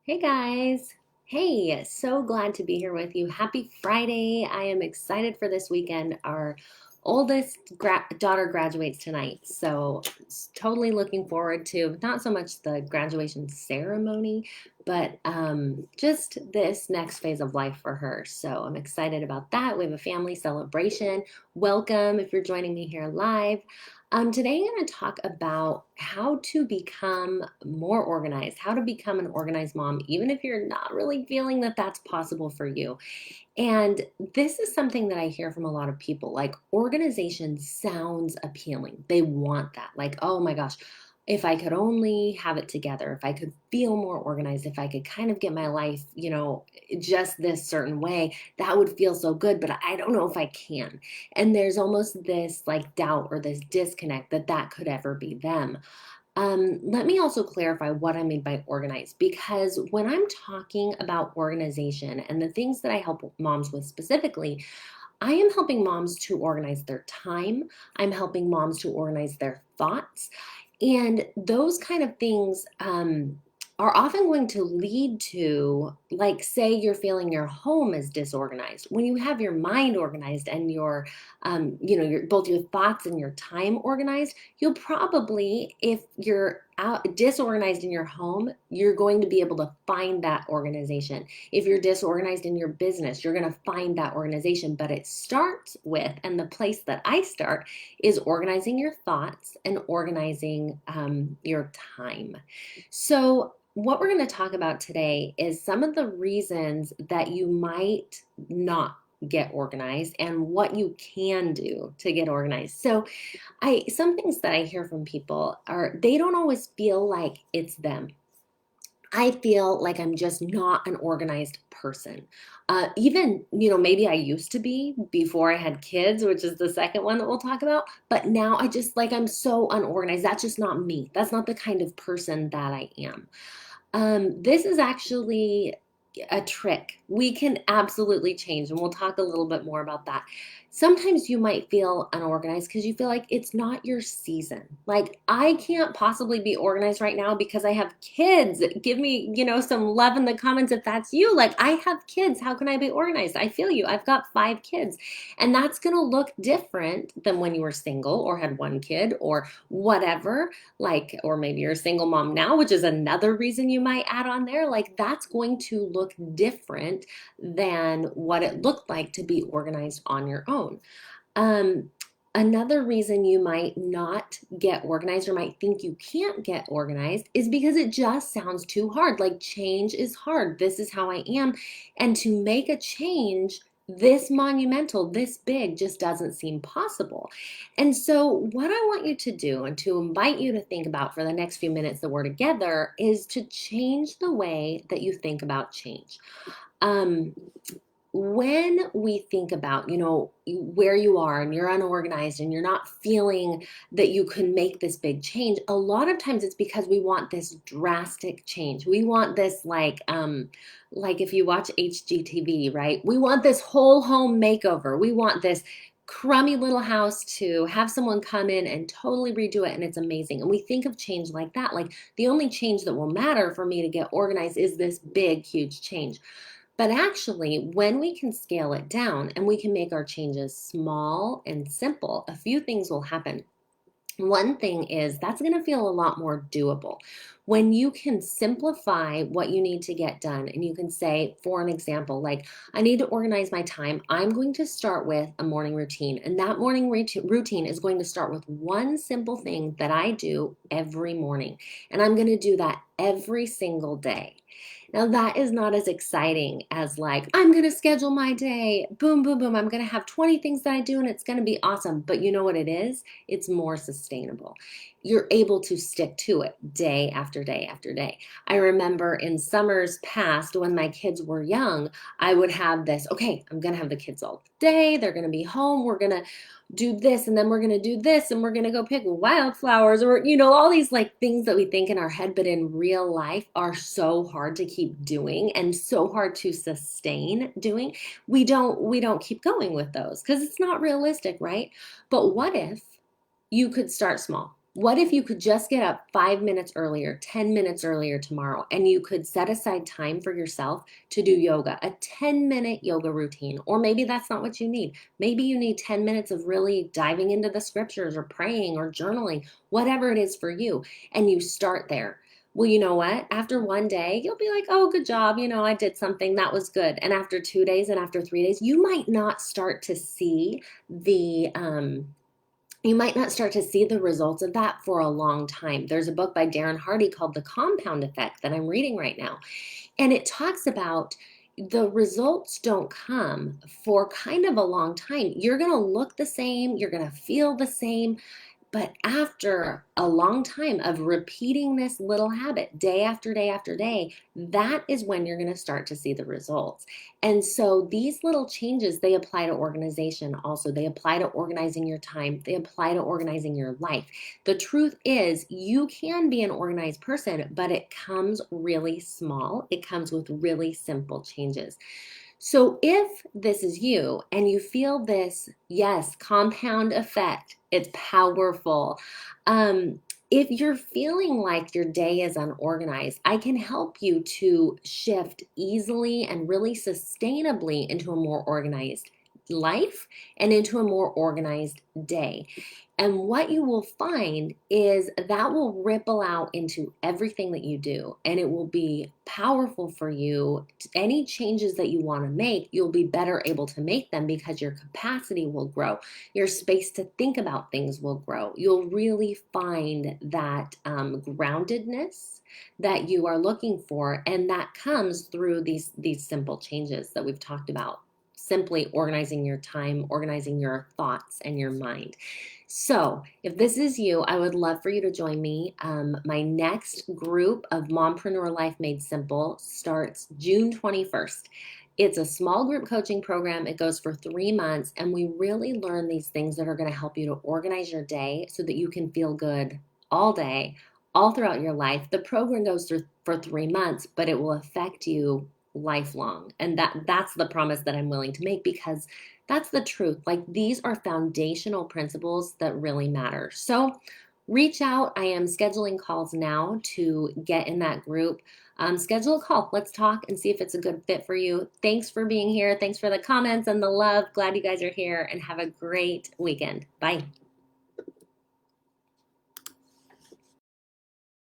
Hey guys. Hey, so glad to be here with you. Happy Friday. I am excited for this weekend. Our oldest daughter graduates tonight. So, totally looking forward to not so much the graduation ceremony, but just this next phase of life for her. So, I'm excited about that. We have a family celebration. Welcome if you're joining me here live. Today, I'm going to talk about how to become more organized, how to become an organized mom, even if you're not really feeling that that's possible for you. And this is something that I hear from a lot of people. Like, organization sounds appealing. They want that. Like, oh my gosh, if I could only have it together, if I could feel more organized, if I could kind of get my life, just this certain way, that would feel so good. But I don't know if I can. And there's almost this like doubt or this disconnect that that could ever be them. Let me also clarify what I mean by organized, because when I'm talking about organization and the things that I help moms with specifically, I am helping moms to organize their time. I'm helping moms to organize their thoughts. And those kind of things are often going to lead to, like, say you're feeling your home is disorganized. When you have your mind organized and your both your thoughts and your time organized, you'll probably, if you're disorganized in your home, you're going to be able to find that organization. If you're disorganized in your business, you're going to find that organization. But it starts with, and the place that I start is organizing your thoughts and organizing your time. So, what we're going to talk about today is some of the reasons that you might not get organized and what you can do to get organized. So, I some things that I hear from people are they don't always feel like it's them. I feel like I'm just not an organized person. Even, maybe I used to be before I had kids, which is the second one that we'll talk about. But now I just like, I'm so unorganized. That's just not me. That's not the kind of person that I am. This is actually a trick. We can absolutely change, and we'll talk a little bit more about that. Sometimes you might feel unorganized because you feel like it's not your season. Like, I can't possibly be organized right now because I have kids. Give me, some love in the comments if that's you. Like, I have kids. How can I be organized? I feel you. I've got 5 kids, and that's going to look different than when you were single or had one kid or whatever. Like, or maybe you're a single mom now, which is another reason you might add on there. Like, that's going to look different than what it looked like to be organized on your own. um, Another reason you might not get organized or might think you can't get organized is because it just sounds too hard. Like, change is hard. This is how I am. And to make a change this monumental, this big, just doesn't seem possible. And so, what I want you to do and to invite you to think about for the next few minutes that we're together is to change the way that you think about change. Um, when we think about, where you are and you're unorganized and you're not feeling that you can make this big change, a lot of times it's because we want this drastic change. We want this like if you watch HGTV, right? We want this whole home makeover. We want this crummy little house to have someone come in and totally redo it, and it's amazing. And we think of change like that. Like, the only change that will matter for me to get organized is this big, huge change. But actually, when we can scale it down and we can make our changes small and simple, a few things will happen. One thing is that's going to feel a lot more doable. When you can simplify what you need to get done, and you can say, for an example, like, I need to organize my time. I'm going to start with a morning routine. And that morning routine is going to start with one simple thing that I do every morning. And I'm going to do that every single day. Now, that is not as exciting as, like, I'm going to schedule my day. Boom, boom, boom. I'm going to have 20 things that I do and it's going to be awesome. But you know what it is? It's more sustainable. You're able to stick to it day after day after day. I remember in summers past when my kids were young, I would have this, okay, I'm going to have the kids all day. They're going to be home. We're going to do this, and then we're going to do this, and we're going to go pick wildflowers, or all these like things that we think in our head but in real life are so hard to keep doing and so hard to sustain doing. We don't keep going with those because it's not realistic, right? But what if you could start small? What if you could just get up 5 minutes earlier, 10 minutes earlier tomorrow, and you could set aside time for yourself to do yoga, a 10-minute yoga routine? Or maybe that's not what you need. Maybe you need 10 minutes of really diving into the scriptures or praying or journaling, whatever it is for you. And you start there. Well, you know what? After one day, you'll be like, oh, good job. I did something that was good. And after 2 days and after 3 days, you might not start to see the results of that for a long time. There's a book by Darren Hardy called The Compound Effect that I'm reading right now. And it talks about the results don't come for kind of a long time. You're going to look the same, you're going to feel the same, but after a long time of repeating this little habit day after day after day, that is when you're going to start to see the results. And so these little changes, they apply to organization also. They apply to organizing your time. They apply to organizing your life. The truth is, you can be an organized person, but it comes really small. It comes with really simple changes. So if this is you and you feel this, yes, compound effect, it's powerful. If you're feeling like your day is unorganized, I can help you to shift easily and really sustainably into a more organized life and into a more organized day. And what you will find is that will ripple out into everything that you do, and it will be powerful for you. Any changes that you want to make, you'll be better able to make them because your capacity will grow. Your space to think about things will grow. You'll really find that groundedness that you are looking for, and that comes through these simple changes that we've talked about. Simply organizing your time, organizing your thoughts and your mind. So, if this is you, I would love for you to join me. My next group of Mompreneur Life Made Simple starts June 21st. It's a small group coaching program. It goes for 3 months, and we really learn these things that are going to help you to organize your day so that you can feel good all day, all throughout your life. The program goes through for 3 months, but it will affect you lifelong. And that's the promise that I'm willing to make, because that's the truth. Like, these are foundational principles that really matter. So reach out. I am scheduling calls now to get in that group. Schedule a call. Let's talk and see if it's a good fit for you. Thanks for being here. Thanks for the comments and the love. Glad you guys are here, and have a great weekend. Bye.